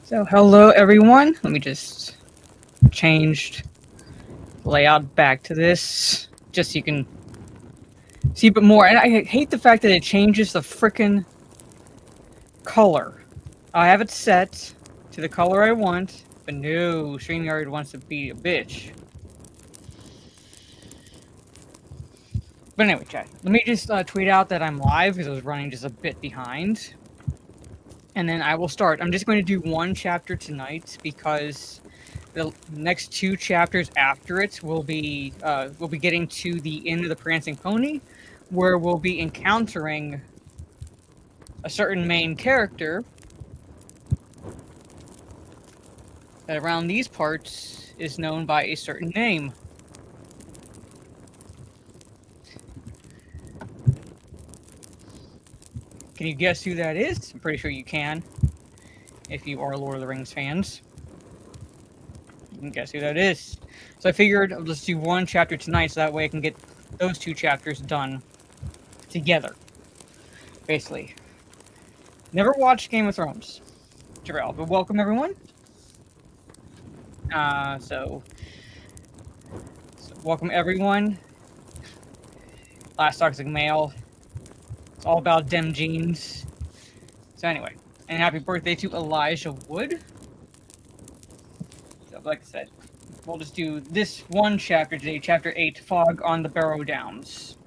So hello everyone. Let me just change layout back to this just so you can see a bit more. And I hate the fact that it changes the frickin' color. I have it set to the color I want, but no, StreamYard wants to be a bitch. But anyway, chat. Let me just tweet out that I'm live because I was running just a bit behind. And then I will start. I'm just going to do one chapter tonight because the next two chapters after it will be getting to the end of the Prancing Pony, where we'll be encountering a certain main character that around these parts is known by a certain name. Can you guess who that is? I'm pretty sure you can, if you are Lord of the Rings fans. You can guess who that is. So I figured I'll just do one chapter tonight, so that way I can get those two chapters done together. Basically. Never watched Game of Thrones, Jarrell, but welcome everyone. So welcome everyone. Last Toxic Male. It's all about dem jeans. So anyway, and happy birthday to Elijah Wood. So like I said, we'll just do this one chapter today, chapter 8, Fog on the Barrow-Downs.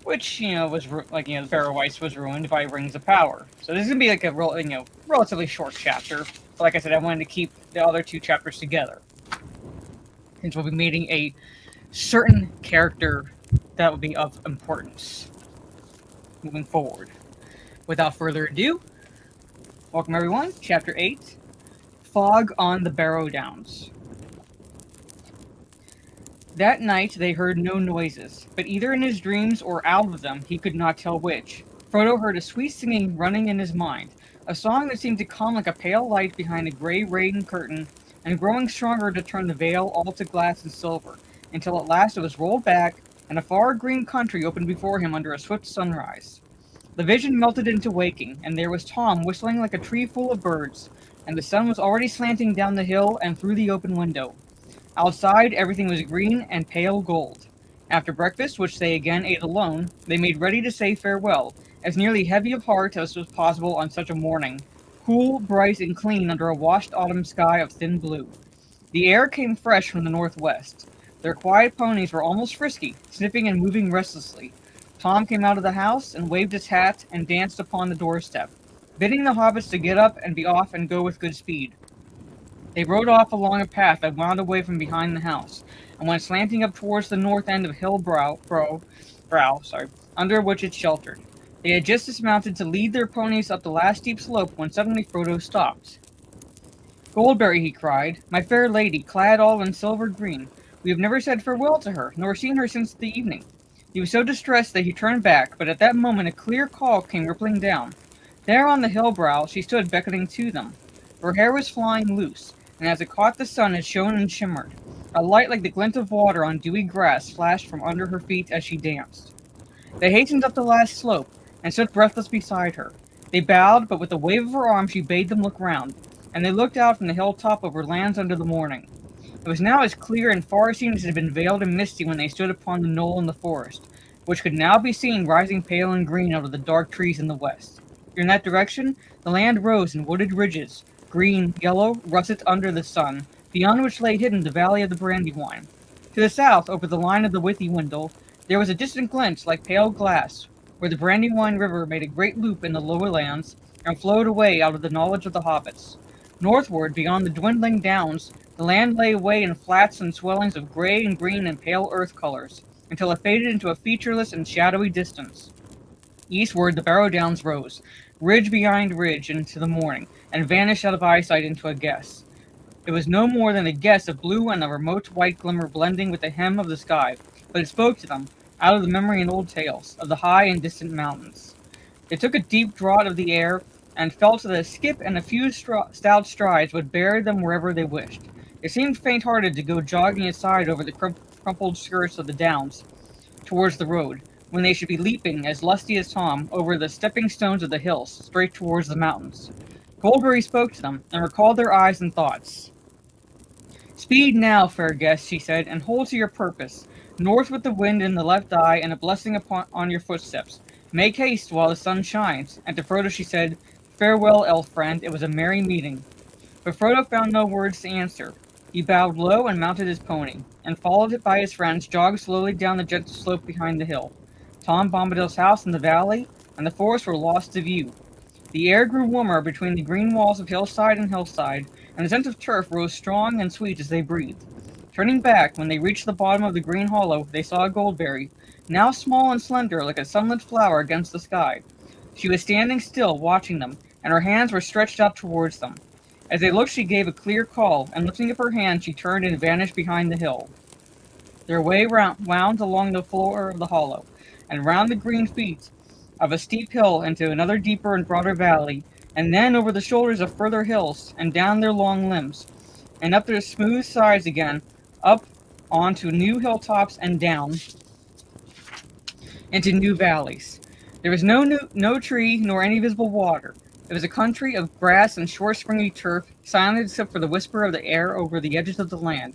Which, was the Barrow Ice was ruined by Rings of Power. So this is gonna be like a relatively short chapter. But like I said, I wanted to keep the other two chapters together, since we'll be meeting a certain character that will be of importance moving forward. Without further ado, welcome everyone, chapter 8, Fog on the Barrow-Downs. That night they heard no noises, but either in his dreams or out of them, he could not tell which. Frodo heard a sweet singing running in his mind, a song that seemed to come like a pale light behind a gray rain curtain, and growing stronger to turn the veil all to glass and silver, until at last it was rolled back, and a far green country opened before him under a swift sunrise. The vision melted into waking, and there was Tom whistling like a tree full of birds, and the sun was already slanting down the hill and through the open window. Outside, everything was green and pale gold. After breakfast, which they again ate alone, they made ready to say farewell, as nearly heavy of heart as was possible on such a morning, cool, bright, and clean under a washed autumn sky of thin blue. The air came fresh from the northwest. Their quiet ponies were almost frisky, sniffing and moving restlessly. Tom came out of the house and waved his hat and danced upon the doorstep, bidding the hobbits to get up and be off and go with good speed. They rode off along a path that wound away from behind the house, and went slanting up towards the north end of Hill Brow, under which it sheltered. They had just dismounted to lead their ponies up the last steep slope when suddenly Frodo stopped. "Goldberry," he cried, "my fair lady, clad all in silver green. We have never said farewell to her, nor seen her since the evening." He was so distressed that he turned back, but at that moment a clear call came rippling down. There on the hill brow she stood beckoning to them. Her hair was flying loose, and as it caught the sun it shone and shimmered. A light like the glint of water on dewy grass flashed from under her feet as she danced. They hastened up the last slope, and stood breathless beside her. They bowed, but with a wave of her arm she bade them look round, and they looked out from the hilltop over lands under the morning. It was now as clear and far-seen as it had been veiled and misty when they stood upon the knoll in the forest, which could now be seen rising pale and green out of the dark trees in the west. In that direction, the land rose in wooded ridges, green, yellow, russet under the sun, beyond which lay hidden the valley of the Brandywine. To the south, over the line of the Withywindle, there was a distant glint like pale glass, where the Brandywine River made a great loop in the lower lands, and flowed away out of the knowledge of the hobbits. Northward, beyond the dwindling downs, the land lay away in flats and swellings of gray and green and pale earth colors, until it faded into a featureless and shadowy distance. Eastward, the Barrow-Downs rose, ridge behind ridge, into the morning, and vanished out of eyesight into a guess. It was no more than a guess of blue and a remote white glimmer blending with the hem of the sky, but it spoke to them, out of the memory and old tales, of the high and distant mountains. They took a deep draught of the air, and felt that a skip and a few stout strides would bear them wherever they wished. It seemed faint-hearted to go jogging aside over the crumpled skirts of the downs, towards the road, when they should be leaping, as lusty as Tom, over the stepping stones of the hills, straight towards the mountains. Goldberry spoke to them, and recalled their eyes and thoughts. "Speed now, fair guest," she said, "and hold to your purpose. North with the wind in the left eye, and a blessing on your footsteps. Make haste while the sun shines." And to Frodo she said, "Farewell, elf friend, it was a merry meeting." But Frodo found no words to answer. He bowed low and mounted his pony, and followed by his friends, jogged slowly down the gentle slope behind the hill. Tom Bombadil's house in the valley and the forest were lost to view. The air grew warmer between the green walls of hillside and hillside, and the scent of turf rose strong and sweet as they breathed. Turning back, when they reached the bottom of the green hollow, they saw a goldberry, now small and slender like a sunlit flower against the sky. She was standing still, watching them, and her hands were stretched out towards them. As they looked, she gave a clear call, and lifting up her hand, she turned and vanished behind the hill. Their way wound along the floor of the hollow, and round the green feet of a steep hill into another deeper and broader valley, and then over the shoulders of further hills, and down their long limbs, and up their smooth sides again, up onto new hilltops and down into new valleys. There was no tree nor any visible water. It was a country of grass and short springy turf, silent except for the whisper of the air over the edges of the land,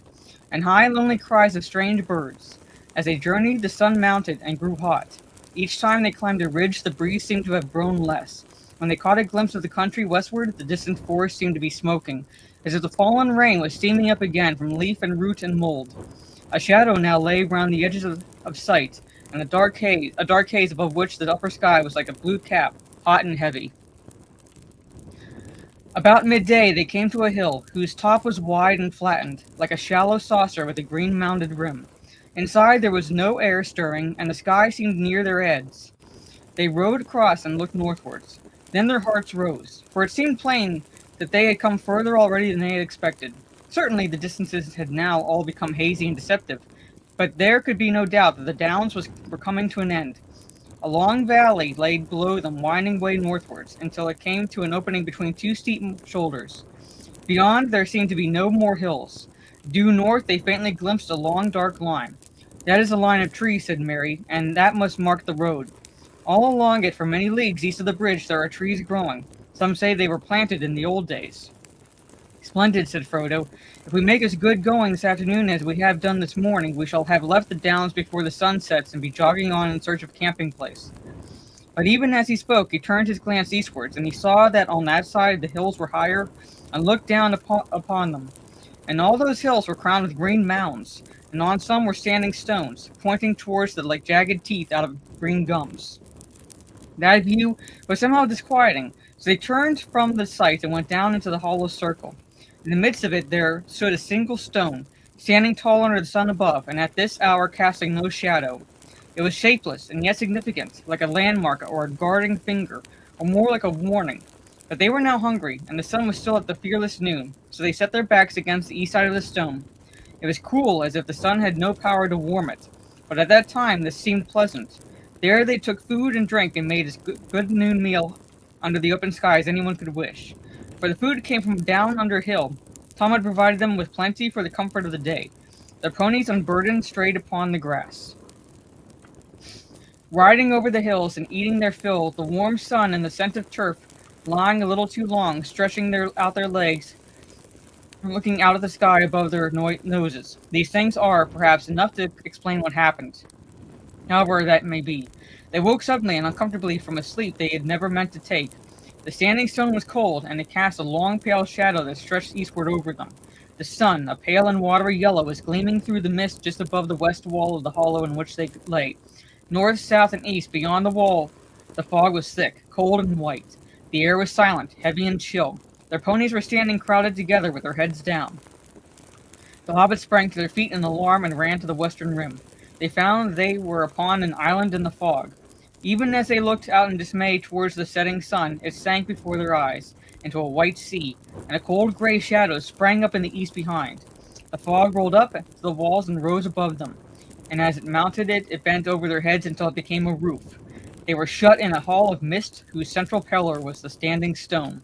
and high lonely cries of strange birds. As they journeyed, the sun mounted and grew hot. Each time they climbed a ridge, the breeze seemed to have grown less. When they caught a glimpse of the country westward, the distant forest seemed to be smoking, as if the fallen rain was steaming up again from leaf and root and mold. A shadow now lay round the edges of sight, and a dark haze above which the upper sky was like a blue cap, hot and heavy. About midday they came to a hill, whose top was wide and flattened, like a shallow saucer with a green mounded rim. Inside there was no air stirring, and the sky seemed near their heads. They rode across and looked northwards. Then their hearts rose, for it seemed plain that they had come further already than they had expected. Certainly the distances had now all become hazy and deceptive, but there could be no doubt that the downs were coming to an end. A long valley lay below them, winding way northwards, until it came to an opening between two steep shoulders. Beyond, there seemed to be no more hills. Due north, they faintly glimpsed a long, dark line. "That is a line of trees," said Mary, "and that must mark the road. All along it, for many leagues east of the bridge, there are trees growing. Some say they were planted in the old days." "Splendid," said Frodo. "If we make as good going this afternoon as we have done this morning, we shall have left the downs before the sun sets and be jogging on in search of a camping place." But even as he spoke, he turned his glance eastwards, and he saw that on that side the hills were higher, and looked down upon them. And all those hills were crowned with green mounds, and on some were standing stones, pointing towards them like jagged teeth out of green gums. That view was somehow disquieting, so they turned from the sight and went down into the hollow circle. In the midst of it there stood a single stone, standing tall under the sun above, and at this hour casting no shadow. It was shapeless, and yet significant, like a landmark or a guarding finger, or more like a warning. But they were now hungry, and the sun was still at the fearless noon, so they set their backs against the east side of the stone. It was cruel, as if the sun had no power to warm it, but at that time this seemed pleasant. There they took food and drink and made as good noon meal under the open sky as anyone could wish. For the food came from down under hill. Tom had provided them with plenty for the comfort of the day. Their ponies unburdened strayed upon the grass, riding over the hills and eating their fill, the warm sun and the scent of turf lying a little too long, stretching out their legs, and looking out at the sky above their noses. These things are, perhaps, enough to explain what happened. However that may be, they woke suddenly and uncomfortably from a sleep they had never meant to take. The standing stone was cold, and it cast a long pale shadow that stretched eastward over them. The sun, a pale and watery yellow, was gleaming through the mist just above the west wall of the hollow in which they lay. North, south, and east, beyond the wall, the fog was thick, cold, and white. The air was silent, heavy and chill. Their ponies were standing crowded together with their heads down. The hobbits sprang to their feet in alarm and ran to the western rim. They found they were upon an island in the fog. Even as they looked out in dismay towards the setting sun, it sank before their eyes into a white sea, and a cold gray shadow sprang up in the east behind. The fog rolled up to the walls and rose above them, and as it mounted it bent over their heads until it became a roof. They were shut in a hall of mist whose central pillar was the standing stone.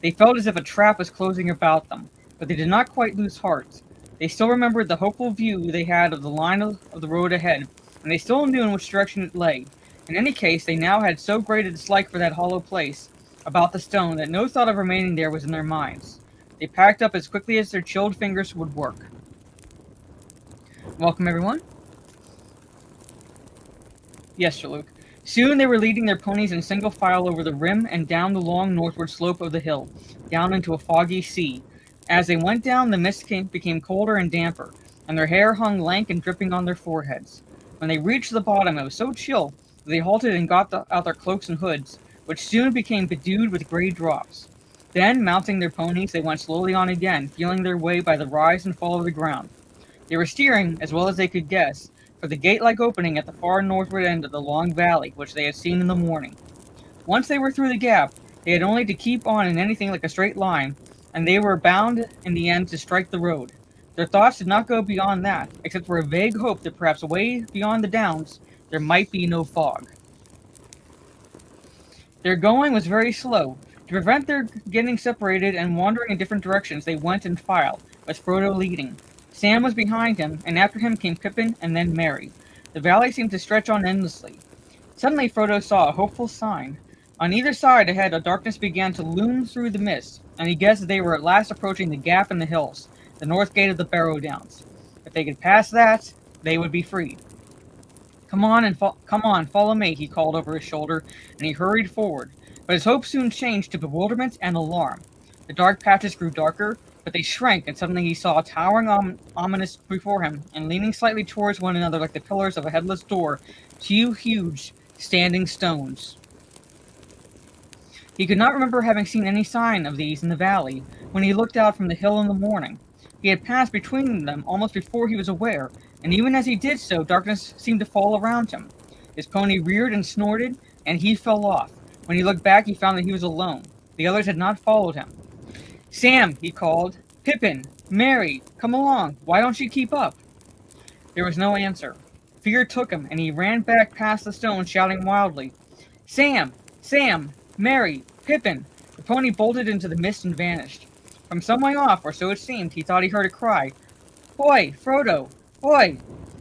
They felt as if a trap was closing about them, but they did not quite lose heart. They still remembered the hopeful view they had of the line of the road ahead, and they still knew in which direction it lay. In any case, they now had so great a dislike for that hollow place about the stone that no thought of remaining there was in their minds. They packed up as quickly as their chilled fingers would work. Welcome, everyone. Yes, Sir Luke. Soon they were leading their ponies in single file over the rim and down the long northward slope of the hill, down into a foggy sea. As they went down, the mist became colder and damper, and their hair hung lank and dripping on their foreheads. When they reached the bottom, it was so chill that they halted and got out their cloaks and hoods, which soon became bedewed with gray drops. Then, mounting their ponies, they went slowly on again, feeling their way by the rise and fall of the ground. They were steering, as well as they could guess, for the gate-like opening at the far northward end of the long valley, which they had seen in the morning. Once they were through the gap, they had only to keep on in anything like a straight line, and they were bound in the end to strike the road. Their thoughts did not go beyond that, except for a vague hope that perhaps away beyond the downs there might be no fog. Their going was very slow. To prevent their getting separated and wandering in different directions, they went in file, with Frodo leading. Sam was behind him, and after him came Pippin and then Merry. The valley seemed to stretch on endlessly. Suddenly Frodo saw a hopeful sign. On either side ahead a darkness began to loom through the mist, and he guessed that they were at last approaching the gap in the hills, the north gate of the Barrow-Downs. If they could pass that, they would be freed. Come on, follow me, he called over his shoulder, and he hurried forward. But his hope soon changed to bewilderment and alarm. The dark patches grew darker, but they shrank, and suddenly he saw towering ominous before him, and leaning slightly towards one another like the pillars of a headless door, two huge, standing stones. He could not remember having seen any sign of these in the valley when he looked out from the hill in the morning. He had passed between them almost before he was aware, and even as he did so, darkness seemed to fall around him. His pony reared and snorted, and he fell off. When he looked back, he found that he was alone. The others had not followed him. Sam, he called. Pippin, Merry, come along. Why don't you keep up? There was no answer. Fear took him, and he ran back past the stone, shouting wildly, Sam! Sam! Merry! Pippin! The pony bolted into the mist and vanished. From some way off, or so it seemed, he thought he heard a cry. Boy! Frodo! Boy!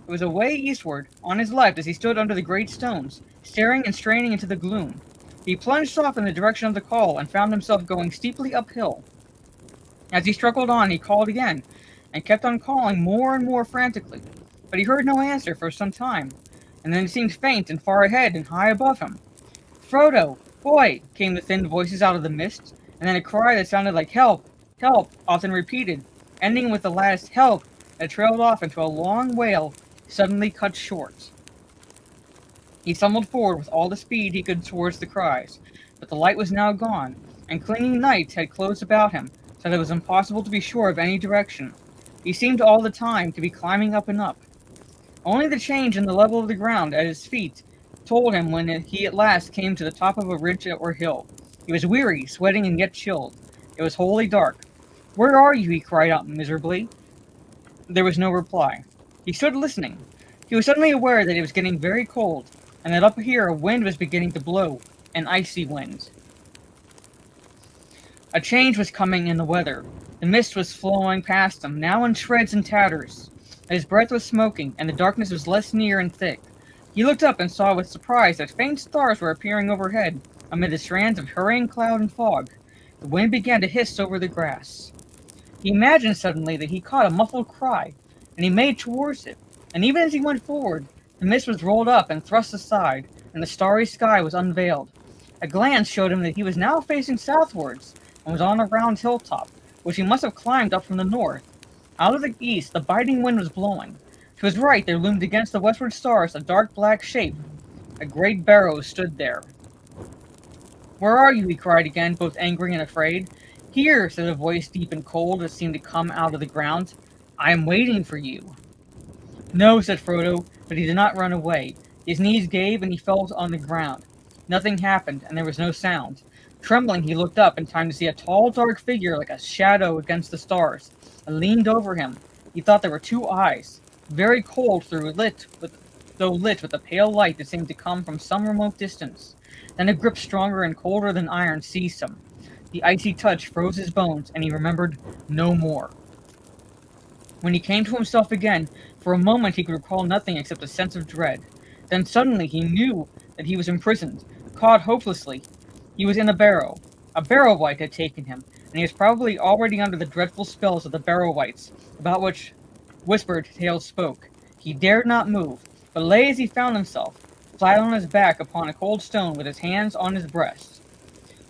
It was away eastward, on his left, as he stood under the great stones, staring and straining into the gloom. He plunged off in the direction of the call, and found himself going steeply uphill. As he struggled on, he called again, and kept on calling more and more frantically. But he heard no answer for some time, and then it seemed faint and far ahead and high above him. Frodo! Boy! Came the thin voices out of the mist, and then a cry that sounded like help, help, often repeated, ending with the last help that trailed off into a long wail, suddenly cut short. He stumbled forward with all the speed he could towards the cries, but the light was now gone, and clinging night had closed about him, so that it was impossible to be sure of any direction. He seemed all the time to be climbing up and up. Only the change in the level of the ground at his feet told him when he at last came to the top of a ridge or hill. He was weary, sweating, and yet chilled. It was wholly dark. Where are you? He cried out miserably. There was no reply. He stood listening. He was suddenly aware that it was getting very cold, and that up here a wind was beginning to blow, an icy wind. A change was coming in the weather. The mist was flowing past him, now in shreds and tatters. His breath was smoking, and the darkness was less near and thick. He looked up and saw with surprise that faint stars were appearing overhead, amid the strands of hurrying cloud and fog. The wind began to hiss over the grass. He imagined suddenly that he caught a muffled cry, and he made towards it, and even as he went forward, the mist was rolled up and thrust aside, and the starry sky was unveiled. A glance showed him that he was now facing southwards, and was on a round hilltop, which he must have climbed up from the north. Out of the east, the biting wind was blowing. To his right, there loomed against the westward stars a dark black shape. A great barrow stood there. Where are you? He cried again, both angry and afraid. Here, said a voice deep and cold that seemed to come out of the ground. I am waiting for you. No, said Frodo, but he did not run away. His knees gave, and he fell on the ground. Nothing happened, and there was no sound. Trembling, he looked up in time to see a tall, dark figure like a shadow against the stars, and leaned over him. He thought there were two eyes, very cold though lit with a pale light that seemed to come from some remote distance. Then a grip stronger and colder than iron seized him. The icy touch froze his bones, and he remembered no more. When he came to himself again, for a moment he could recall nothing except a sense of dread. Then suddenly he knew that he was imprisoned, caught hopelessly. He was in a barrow. A Barrow-wight had taken him, and he was probably already under the dreadful spells of the Barrow-wights, about which whispered tales spoke. He dared not move, but lay as he found himself, flat on his back upon a cold stone with his hands on his breast.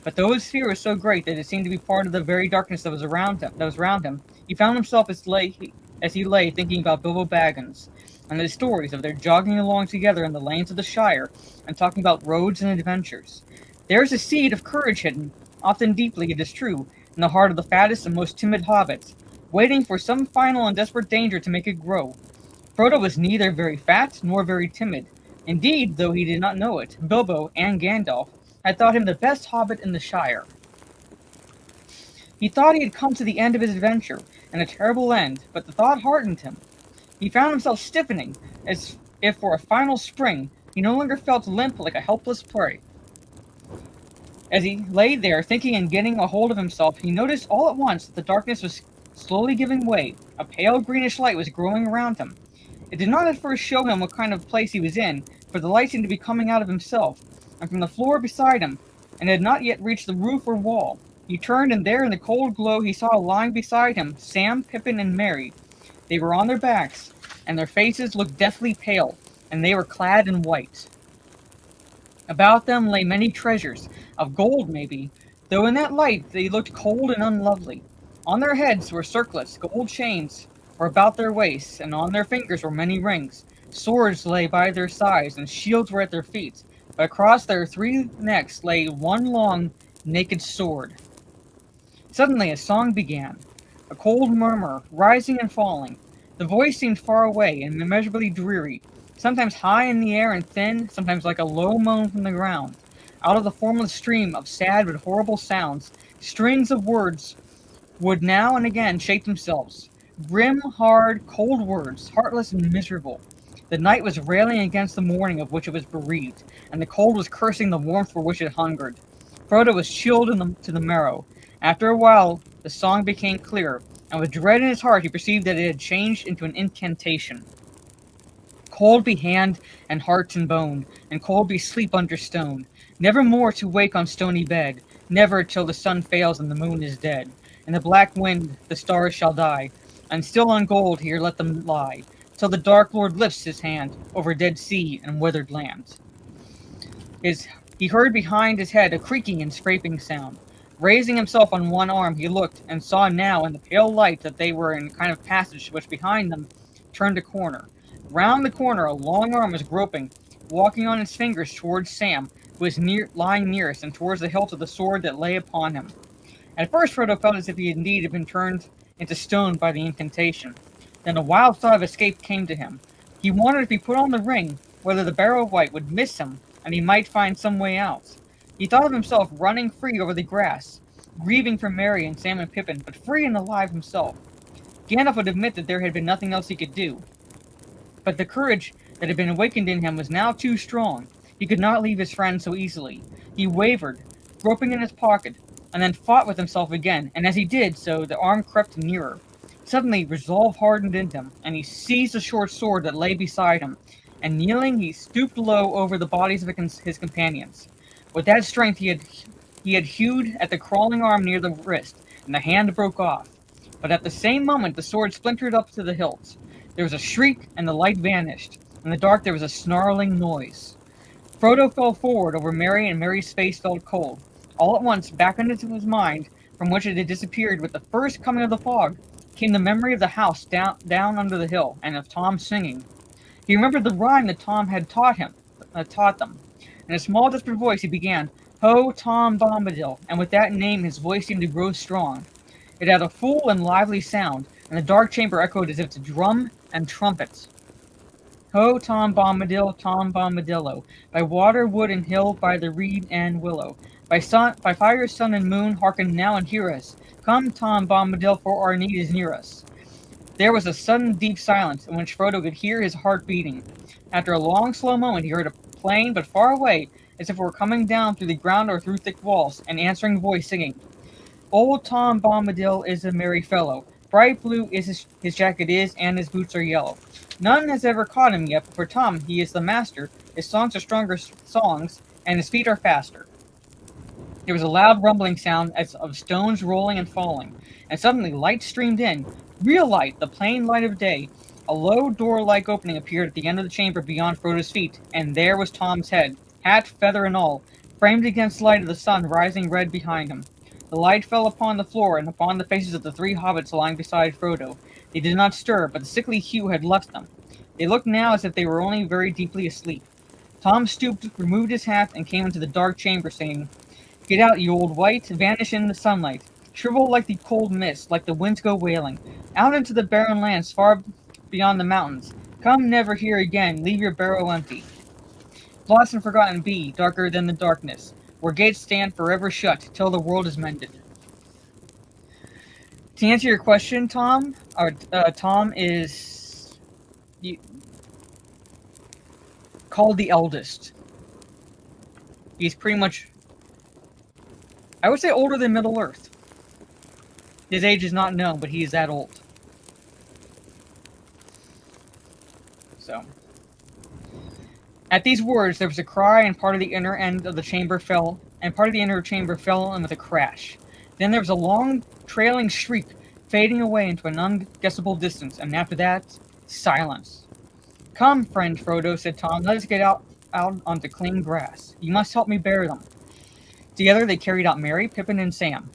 But though his fear was so great that it seemed to be part of the very darkness that was around him, he found himself as he lay thinking about Bilbo Baggins and the stories of their jogging along together in the lanes of the Shire and talking about roads and adventures. There is a seed of courage hidden, often deeply, it is true, in the heart of the fattest and most timid hobbits, waiting for some final and desperate danger to make it grow. Frodo was neither very fat nor very timid. Indeed, though he did not know it, Bilbo and Gandalf had thought him the best hobbit in the Shire. He thought he had come to the end of his adventure, and a terrible end, but the thought heartened him. He found himself stiffening, as if for a final spring. He no longer felt limp like a helpless prey. As he lay there, thinking and getting a hold of himself, he noticed all at once that the darkness was slowly giving way. A pale greenish light was growing around him. It did not at first show him what kind of place he was in, for the light seemed to be coming out of himself, and from the floor beside him, and had not yet reached the roof or wall. He turned, and there in the cold glow he saw lying beside him Sam, Pippin, and Merry. They were on their backs, and their faces looked deathly pale, and they were clad in white. About them lay many treasures, of gold maybe, though in that light they looked cold and unlovely. On their heads were circlets, gold chains were about their waists, and on their fingers were many rings. Swords lay by their sides, and shields were at their feet, but across their three necks lay one long, naked sword. Suddenly a song began, a cold murmur, rising and falling. The voice seemed far away and immeasurably dreary, sometimes high in the air and thin, sometimes like a low moan from the ground. Out of the formless stream of sad but horrible sounds, strings of words would now and again shape themselves. Grim, hard, cold words, heartless and miserable. The night was railing against the morning of which it was bereaved, and the cold was cursing the warmth for which it hungered. Frodo was chilled to the marrow. After a while, the song became clear, and with dread in his heart he perceived that it had changed into an incantation. Cold be hand and heart and bone, and cold be sleep under stone. Never more to wake on stony bed, never till the sun fails and the moon is dead. In the black wind the stars shall die, and still on gold here let them lie, till the Dark Lord lifts his hand over dead sea and withered land. He heard behind his head a creaking and scraping sound. Raising himself on one arm, he looked, and saw now in the pale light that they were in a kind of passage which behind them turned a corner. Round the corner a long arm was groping, walking on its fingers towards Sam, who was lying nearest, and towards the hilt of the sword that lay upon him. At first Frodo felt as if he indeed had been turned into stone by the incantation. Then a wild thought of escape came to him. He wondered if he put on the ring, whether the Barrow-wight would miss him, and he might find some way out. He thought of himself running free over the grass, grieving for Merry and Sam and Pippin, but free and alive himself. Gandalf would admit that there had been nothing else he could do. But the courage that had been awakened in him was now too strong. He could not leave his friend so easily. He wavered, groping in his pocket, and then fought with himself again, and as he did so, the arm crept nearer. Suddenly, resolve hardened in him, and he seized the short sword that lay beside him, and kneeling, he stooped low over the bodies of his companions. With that strength, he had hewed at the crawling arm near the wrist, and the hand broke off. But at the same moment, the sword splintered up to the hilt. There was a shriek, and the light vanished. In the dark, there was a snarling noise. Frodo fell forward over Merry, and Merry's face felt cold. All at once, back into his mind, from which it had disappeared with the first coming of the fog, came the memory of the house down under the hill, and of Tom singing. He remembered the rhyme that Tom had taught them. In a small, desperate voice, he began, "Ho, Tom Bombadil," and with that name his voice seemed to grow strong. It had a full and lively sound, and the dark chamber echoed as if to drum and trumpets. Ho, Tom Bombadillo, by water, wood, and hill, by the reed and willow, by fire, sun, and moon, hearken now and hear us. Come, Tom Bombadil, for our need is near us. There was a sudden deep silence, in which Frodo could hear his heart beating. After a long, slow moment, he heard a plain but far away, as if it were coming down through the ground or through thick walls, an answering voice singing, "Old Tom Bombadil is a merry fellow. Bright blue is his jacket is, and his boots are yellow. None has ever caught him yet, but for Tom he is the master. His songs are stronger songs, and his feet are faster." There was a loud rumbling sound as of stones rolling and falling, and suddenly light streamed in. Real light, the plain light of day. A low door-like opening appeared at the end of the chamber beyond Frodo's feet, and there was Tom's head, hat, feather, and all, framed against the light of the sun rising red behind him. The light fell upon the floor and upon the faces of the three hobbits lying beside Frodo. They did not stir, but the sickly hue had left them. They looked now as if they were only very deeply asleep. Tom stooped, removed his hat, and came into the dark chamber, saying, "Get out, you old wight, vanish in the sunlight. Shrivel like the cold mist, like the winds go wailing. Out into the barren lands far beyond the mountains. Come never here again, leave your barrow empty. Lost and forgotten be, darker than the darkness, where gates stand forever shut, till the world is mended." To answer your question, Tom, Tom is called the eldest. He's pretty much, I would say, older than Middle-earth. His age is not known, but he is that old. So, at these words, there was a cry, and part of the inner end of the chamber fell, and part of the inner chamber fell in with a crash. Then there was a long, trailing shriek, fading away into an unguessable distance, and after that, silence. "Come, friend Frodo," said Tom, "let us get out onto clean grass. You must help me bear them." Together they carried out Merry, Pippin, and Sam.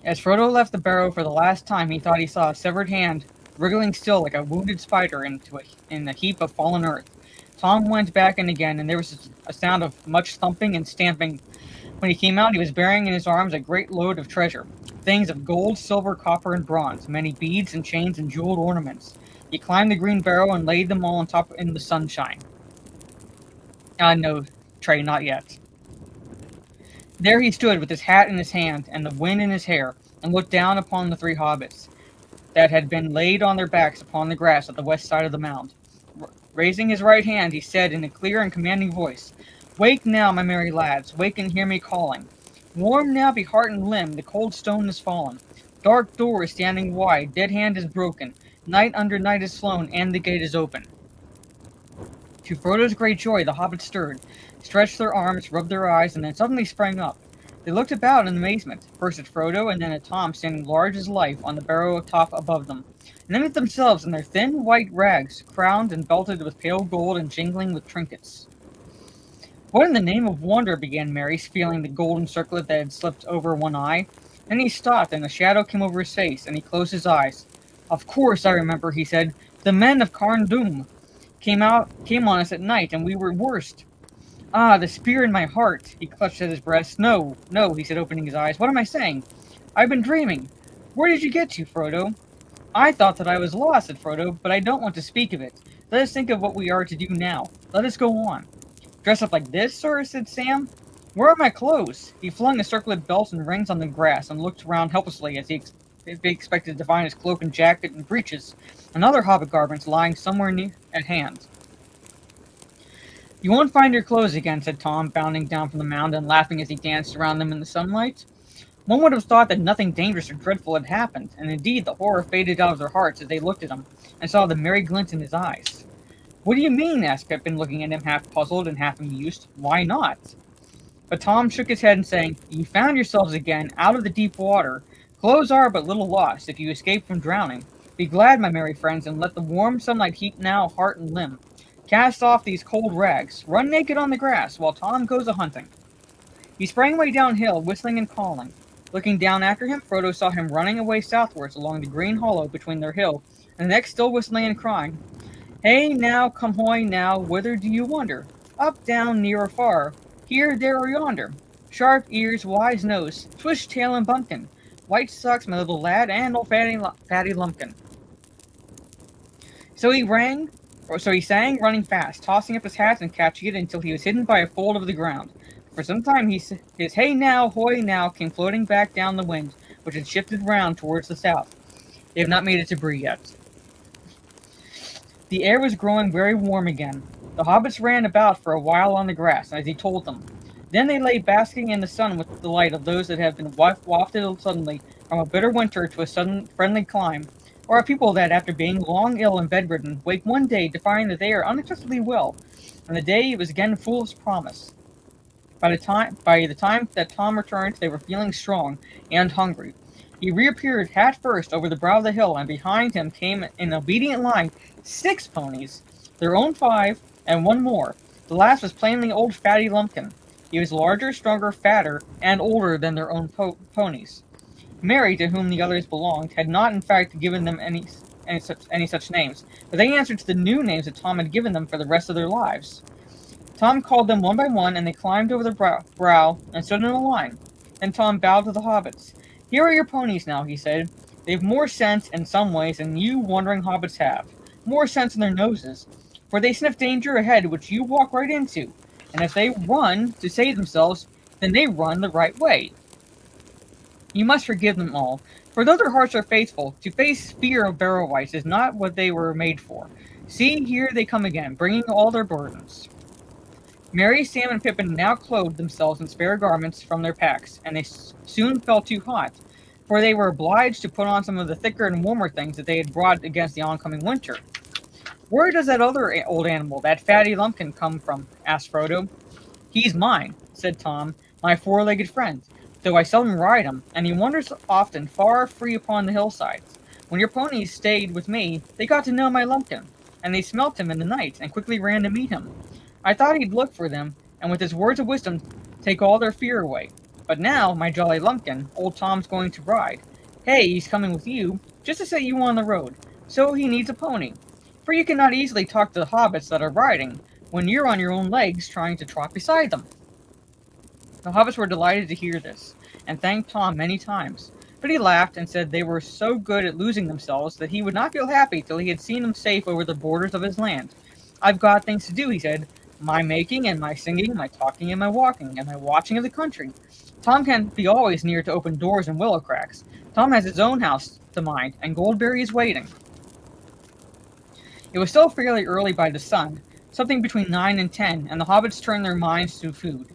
As Frodo left the barrow for the last time, he thought he saw a severed hand wriggling still like a wounded spider in a heap of fallen earth. Tom went back in again, and there was a sound of much thumping and stamping. When he came out, he was bearing in his arms a great load of treasure. Things of gold, silver, copper, and bronze, many beads and chains and jeweled ornaments. He climbed the green barrow and laid them all on top in the sunshine. No, Trey, not yet. There he stood with his hat in his hand and the wind in his hair, and looked down upon the three hobbits that had been laid on their backs upon the grass at the west side of the mound. Raising his right hand, he said in a clear and commanding voice, "Wake now, my merry lads, wake and hear me calling. Warm now be heart and limb, the cold stone is fallen. Dark door is standing wide, dead hand is broken, night under night is flown, and the gate is open." To Frodo's great joy, the hobbits stirred, stretched their arms, rubbed their eyes, and then suddenly sprang up. They looked about in amazement, first at Frodo, and then at Tom standing large as life on the barrow top above them, and then at themselves in their thin white rags, crowned and belted with pale gold and jingling with trinkets. "What in the name of wonder," began Merry, feeling the golden circlet that had slipped over one eye. Then he stopped, and a shadow came over his face, and he closed his eyes. "Of course I remember," he said. "The men of Carn Dûm came on us at night, and we were worst. Ah, the spear in my heart!" He clutched at his breast. No, he said, opening his eyes. "What am I saying? I've been dreaming. Where did you get to, Frodo?" "I thought that I was lost," said Frodo, "but I don't want to speak of it. Let us think of what we are to do now. Let us go on." "Dress up like this, sir?" said Sam. "Where are my clothes?" He flung the circlet belts and rings on the grass and looked round helplessly as he expected to find his cloak and jacket and breeches and other hobbit garments lying somewhere near at hand. "You won't find your clothes again," said Tom, bounding down from the mound and laughing as he danced around them in the sunlight. One would have thought that nothing dangerous or dreadful had happened, and indeed the horror faded out of their hearts as they looked at him and saw the merry glint in his eyes. "What do you mean?" asked Pippin, looking at him half puzzled and half amused. "Why not?" But Tom shook his head and saying, "You found yourselves again, out of the deep water. Clothes are but little lost, if you escape from drowning. Be glad, my merry friends, and let the warm sunlight heat now heart and limb. Cast off these cold rags. Run naked on the grass, while Tom goes a-hunting." He sprang away downhill, whistling and calling. Looking down after him, Frodo saw him running away southwards along the green hollow between their hill, and the next still whistling and crying, "Hey now, come hoy now, whither do you wander? Up, down, near or far, here, there, or yonder. Sharp ears, wise nose, swish tail and bumpkin, white socks, my little lad, and old fatty lumpkin." So he sang, running fast, tossing up his hat and catching it until he was hidden by a fold of the ground. For some time his "Hey now, hoy now" came floating back down the wind, which had shifted round towards the south. They have not made it to Bree yet. The air was growing very warm again. The hobbits ran about for a while on the grass, as he told them. Then they lay basking in the sun with the delight of those that have been wafted suddenly from a bitter winter to a sudden friendly clime, or of people that, after being long ill and bedridden, wake one day to find that they are unexpectedly well, and the day was again full of promise. By the time that Tom returned, they were feeling strong and hungry. He reappeared hat first over the brow of the hill, and behind him came in obedient line 6 ponies, their own 5, and one more. The last was plainly old Fatty Lumpkin. He was larger, stronger, fatter, and older than their own ponies. Mary, to whom the others belonged, had not in fact given them any such names, but they answered to the new names that Tom had given them for the rest of their lives. Tom called them one by one, and they climbed over the brow and stood in a line. Then Tom bowed to the hobbits. "Here are your ponies now," he said. "They've more sense in some ways than you wandering hobbits have. More sense in their noses, for they sniff danger ahead which you walk right into, and if they run to save themselves, then they run the right way. You must forgive them all, for though their hearts are faithful, to face fear of Barrow-wights is not what they were made for. See, here they come again, bringing all their burdens." Merry, Sam, and Pippin now clothed themselves in spare garments from their packs, and they soon felt too hot, for they were obliged to put on some of the thicker and warmer things that they had brought against the oncoming winter. "Where does that other old animal, that Fatty Lumpkin, come from?" asked Frodo. "He's mine," said Tom, "my four-legged friend, though I seldom ride him, and he wanders often far free upon the hillsides. When your ponies stayed with me, they got to know my Lumpkin, and they smelt him in the night, and quickly ran to meet him. I thought he'd look for them, and with his words of wisdom take all their fear away. But now, my jolly Lumpkin, old Tom's going to ride. Hey, he's coming with you, just to set you on the road. So he needs a pony. For you cannot easily talk to the hobbits that are riding, when you're on your own legs trying to trot beside them." The hobbits were delighted to hear this, and thanked Tom many times. But he laughed and said they were so good at losing themselves that he would not feel happy till he had seen them safe over the borders of his land. "I've got things to do," he said. "My making and my singing, my talking and my walking, and my watching of the country. Tom can't be always near to open doors and willow cracks. Tom has his own house to mind, and Goldberry is waiting." It was still fairly early by the sun, something between 9 and 10, and the hobbits turned their minds to food.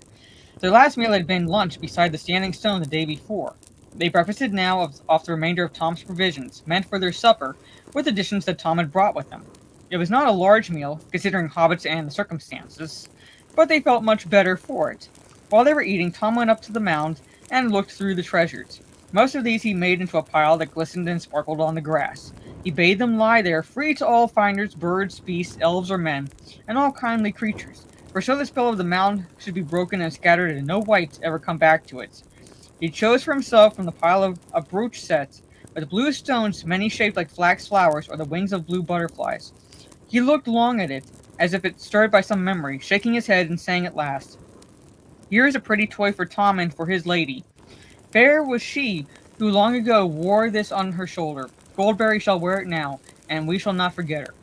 Their last meal had been lunch beside the Standing Stone the day before. They breakfasted now off the remainder of Tom's provisions, meant for their supper, with additions that Tom had brought with him. It was not a large meal, considering hobbits and the circumstances, but they felt much better for it. While they were eating, Tom went up to the mound and looked through the treasures. Most of these he made into a pile that glistened and sparkled on the grass. He bade them lie there, free to all finders, birds, beasts, elves, or men, and all kindly creatures, for so the spell of the mound should be broken and scattered, and no wights ever come back to it. He chose for himself from the pile of a brooch set, with blue stones, many shaped like flax flowers or the wings of blue butterflies. He looked long at it, as if it stirred by some memory, shaking his head and saying at last, "Here is a pretty toy for Tom and for his lady. Fair was she who long ago wore this on her shoulder. Goldberry shall wear it now, and we shall not forget her."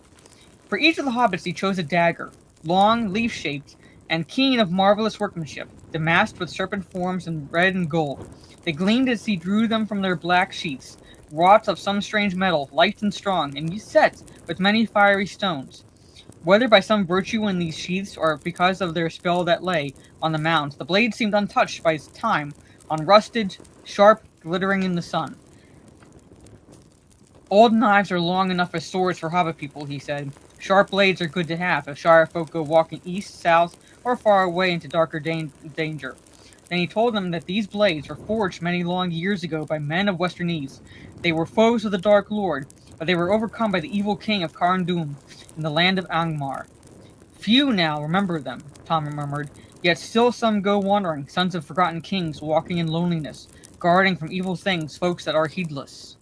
For each of the hobbits he chose a dagger, long, leaf-shaped, and keen of marvelous workmanship, damasked with serpent forms in red and gold. They gleamed as he drew them from their black sheaths, wrought of some strange metal, light and strong, and set with many fiery stones. Whether by some virtue in these sheaths, or because of their spell that lay on the mound, the blade seemed untouched by time, unrusted, sharp, glittering in the sun. "Old knives are long enough as swords for hobbit people," he said. "Sharp blades are good to have if Shire folk go walking east, south, or far away into darker danger." Then he told them that these blades were forged many long years ago by men of Westernese. They were foes of the Dark Lord, but they were overcome by the evil king of Carn-Dûm in the land of Angmar. "Few now remember them," Tom murmured, "yet still some go wandering, sons of forgotten kings, walking in loneliness, guarding from evil things folks that are heedless."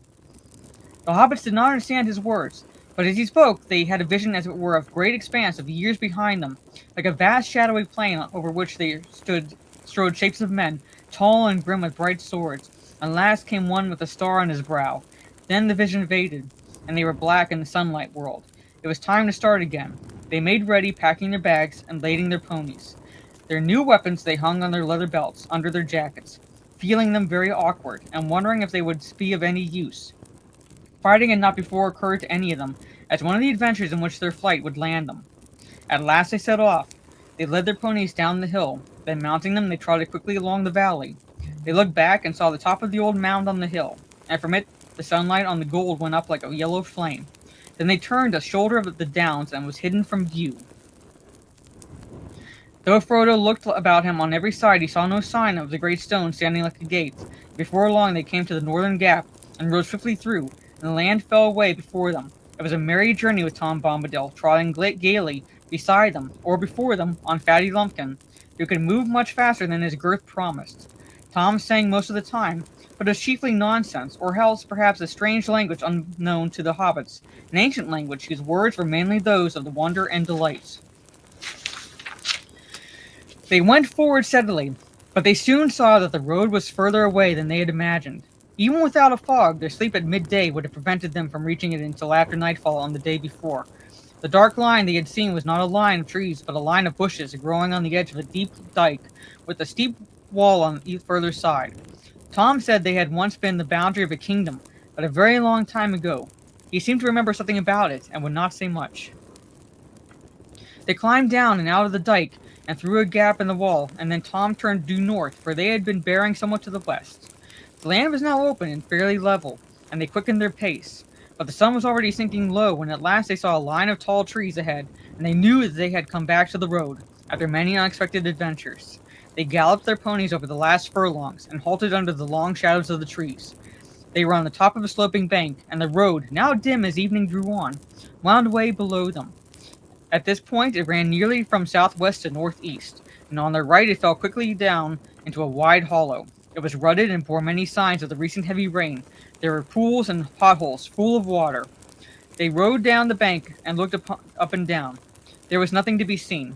The hobbits did not understand his words, but as he spoke they had a vision as it were of great expanse of years behind them, like a vast shadowy plain over which they strode shapes of men, tall and grim with bright swords, and last came one with a star on his brow. Then the vision faded, and they were black in the sunlight world. It was time to start again. They made ready, packing their bags and lading their ponies. Their new weapons they hung on their leather belts, under their jackets, feeling them very awkward, and wondering if they would be of any use. Fighting had not before occurred to any of them, as one of the adventures in which their flight would land them. At last they set off. They led their ponies down the hill, then mounting them they trotted quickly along the valley. They looked back and saw the top of the old mound on the hill, and from it the sunlight on the gold went up like a yellow flame. Then they turned a shoulder of the downs and was hidden from view. Though Frodo looked about him on every side, he saw no sign of the great stone standing like a gate. Before long they came to the northern gap, and rode swiftly through, and the land fell away before them. It was a merry journey with Tom Bombadil, trotting gaily beside them, or before them, on Fatty Lumpkin, who could move much faster than his girth promised. Tom sang most of the time, but it was chiefly nonsense, or else perhaps a strange language unknown to the hobbits, an ancient language whose words were mainly those of the wonder and delight. They went forward steadily, but they soon saw that the road was further away than they had imagined. Even without a fog, their sleep at midday would have prevented them from reaching it until after nightfall on the day before. The dark line they had seen was not a line of trees, but a line of bushes growing on the edge of a deep dike, with a steep wall on the further side. Tom said they had once been the boundary of a kingdom, but a very long time ago. He seemed to remember something about it, and would not say much. They climbed down and out of the dike, and through a gap in the wall, and then Tom turned due north, for they had been bearing somewhat to the west. The land was now open and fairly level, and they quickened their pace. But the sun was already sinking low when at last they saw a line of tall trees ahead, and they knew that they had come back to the road, after many unexpected adventures. They galloped their ponies over the last furlongs, and halted under the long shadows of the trees. They were on the top of a sloping bank, and the road, now dim as evening drew on, wound away below them. At this point it ran nearly from southwest to northeast, and on their right it fell quickly down into a wide hollow. It was rutted and bore many signs of the recent heavy rain. There were pools and potholes full of water. They rode down the bank and looked up and down. There was nothing to be seen.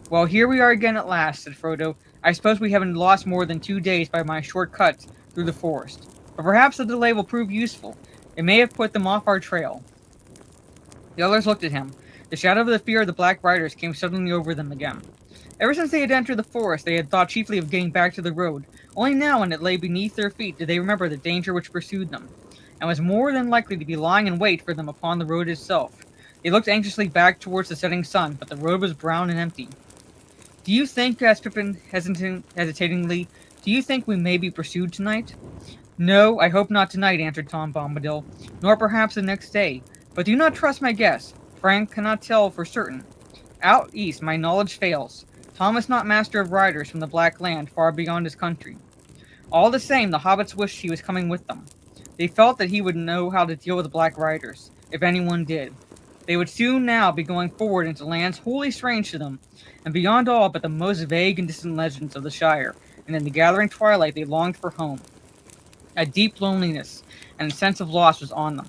"Well, here we are again at last," said Frodo. "I suppose we haven't lost more than 2 days by my short cut through the forest. But perhaps the delay will prove useful. It may have put them off our trail." The others looked at him. The shadow of the fear of the Black Riders came suddenly over them again. Ever since they had entered the forest, they had thought chiefly of getting back to the road. Only now, when it lay beneath their feet, did they remember the danger which pursued them, and was more than likely to be lying in wait for them upon the road itself. They looked anxiously back towards the setting sun, but the road was brown and empty. "Do you think," asked Pippin hesitatingly, "do you think we may be pursued tonight?" "No, I hope not tonight," answered Tom Bombadil, "nor perhaps the next day. But do not trust my guess, for I cannot tell for certain. Out east my knowledge fails. Tom is not master of riders from the Black Land far beyond his country. All the same, the hobbits wished he was coming with them. They felt that he would know how to deal with the Black Riders, if anyone did. They would soon now be going forward into lands wholly strange to them, and beyond all but the most vague and distant legends of the Shire, and in the gathering twilight they longed for home. A deep loneliness and a sense of loss was on them.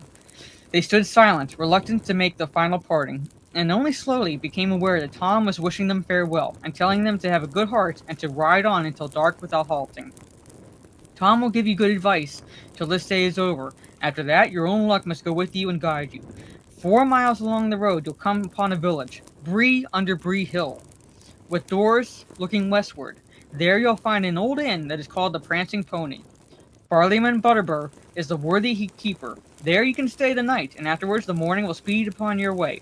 They stood silent, reluctant to make the final parting, and only slowly became aware that Tom was wishing them farewell, and telling them to have a good heart and to ride on until dark without halting. "Tom will give you good advice till this day is over. After that, your own luck must go with you and guide you. 4 miles along the road you'll come upon a village, Bree under Bree Hill, with doors looking westward. There you'll find an old inn that is called the Prancing Pony. Barleyman Butterbur is the worthy keeper. There you can stay the night, and afterwards the morning will speed upon your way.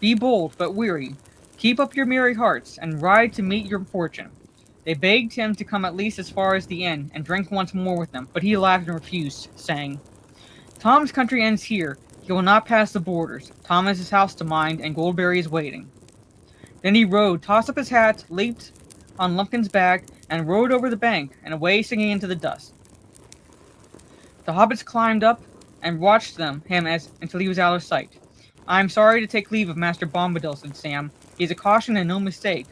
Be bold, but weary. Keep up your merry hearts, and ride to meet your fortune." They begged him to come at least as far as the inn, and drink once more with them, but he laughed and refused, saying, "Tom's country ends here. He will not pass the borders. Tom has his house to mind, and Goldberry is waiting." Then he rode, tossed up his hat, leaped on Lumpkin's back, and rode over the bank, and away singing into the dust. The hobbits climbed up and watched him until he was out of sight. "I am sorry to take leave of Master Bombadil," said Sam. "He is a caution and no mistake.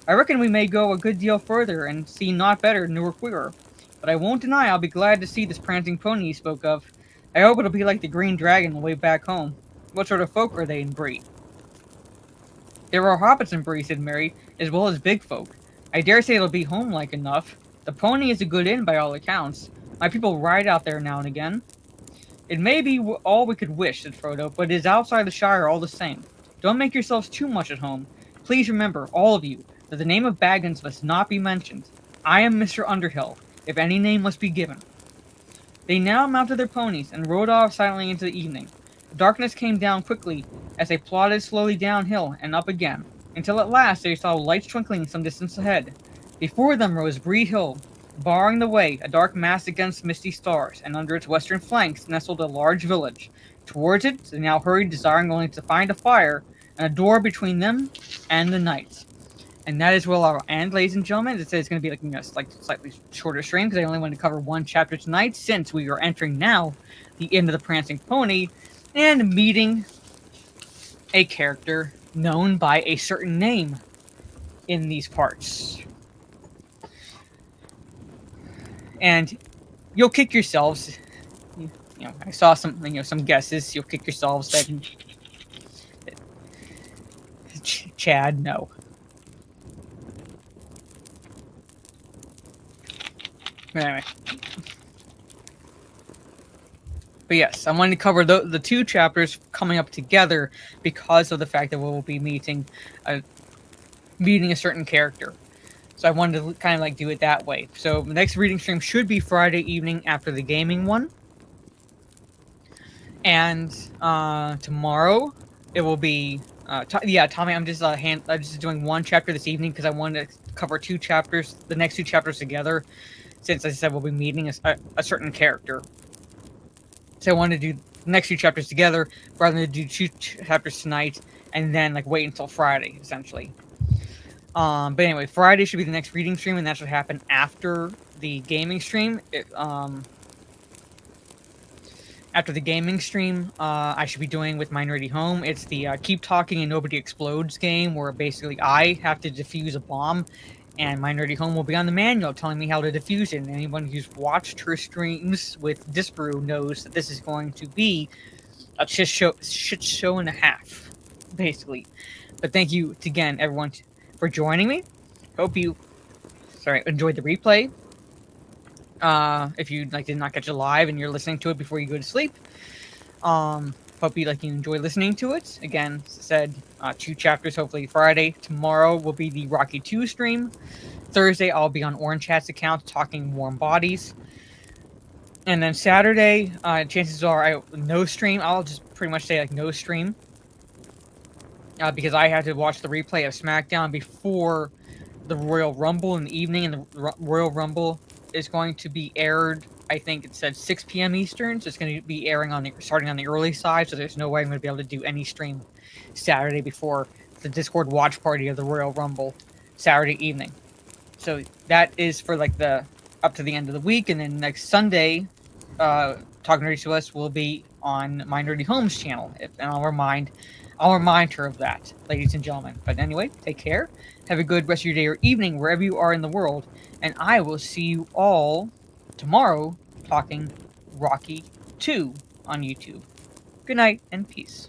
I reckon we may go a good deal further and see naught better nor queerer. But I won't deny I'll be glad to see this prancing pony you spoke of. I hope it'll be like the Green Dragon on the way back home. What sort of folk are they in Bree?" "There are hobbits in Bree," said Mary, "as well as big folk. I dare say it'll be home-like enough. The pony is a good inn by all accounts. My people ride out there now and again." "It may be all we could wish," said Frodo, "but it is outside the Shire all the same. Don't make yourselves too much at home. Please remember, all of you, that the name of Baggins must not be mentioned. I am Mr. Underhill, if any name must be given." They now mounted their ponies, and rode off silently into the evening. The darkness came down quickly, as they plodded slowly downhill and up again, until at last they saw lights twinkling some distance ahead. Before them rose Bree Hill, barring the way, a dark mass against misty stars, and under its western flanks nestled a large village. Towards it they now hurried, desiring only to find a fire, and a door between them and the night. And that is where I'll end, ladies and gentlemen. It says it's going to be like slightly shorter stream because I only want to cover one chapter tonight, since we are entering now the end of the Prancing Pony and meeting a character known by a certain name in these parts. And you'll kick yourselves. I saw some guesses. You'll kick yourselves that Chad, no. But anyway. But yes, I wanted to cover the two chapters coming up together because of the fact that we will be meeting a certain character. So I wanted to kind of like do it that way. So the next reading stream should be Friday evening after the gaming one. And tomorrow it will be Tommy, I'm just doing one chapter this evening because I wanted to cover the next two chapters together, since as I said we'll be meeting a certain character. So I wanted to do the next two chapters together rather than do two chapters tonight and then like wait until Friday, essentially. But anyway, Friday should be the next reading stream, and that should happen after the gaming stream. After the gaming stream, I should be doing with Minority Home. It's the Keep Talking and Nobody Explodes game, where basically I have to defuse a bomb, and Minority Home will be on the manual telling me how to defuse it. And anyone who's watched her streams with Disparu knows that this is going to be a shit show and a half, basically. But thank you again, everyone, for joining me. Hope you enjoyed the replay. If you did not catch it live and you're listening to it before you go to sleep, hope you enjoy listening to it. Again, said two chapters hopefully Friday. Tomorrow will be the Rocky 2 stream. Thursday I'll be on Orange Hat's account talking Warm Bodies. And then Saturday, chances are no stream. I'll just pretty much say no stream. Because I had to watch the replay of SmackDown before the Royal Rumble in the evening, and the Royal Rumble is going to be aired, I think it said 6 p.m. Eastern, so it's going to be airing starting on the early side, so there's no way I'm going to be able to do any stream Saturday before the Discord watch party of the Royal Rumble Saturday evening. So that is for up to the end of the week, and then next Sunday, Talking Nerdy to Us will be on Minority Home's channel, and I'll remind her of that, ladies and gentlemen. But anyway, take care. Have a good rest of your day or evening, wherever you are in the world. And I will see you all tomorrow talking Rocky 2 on YouTube. Good night and peace.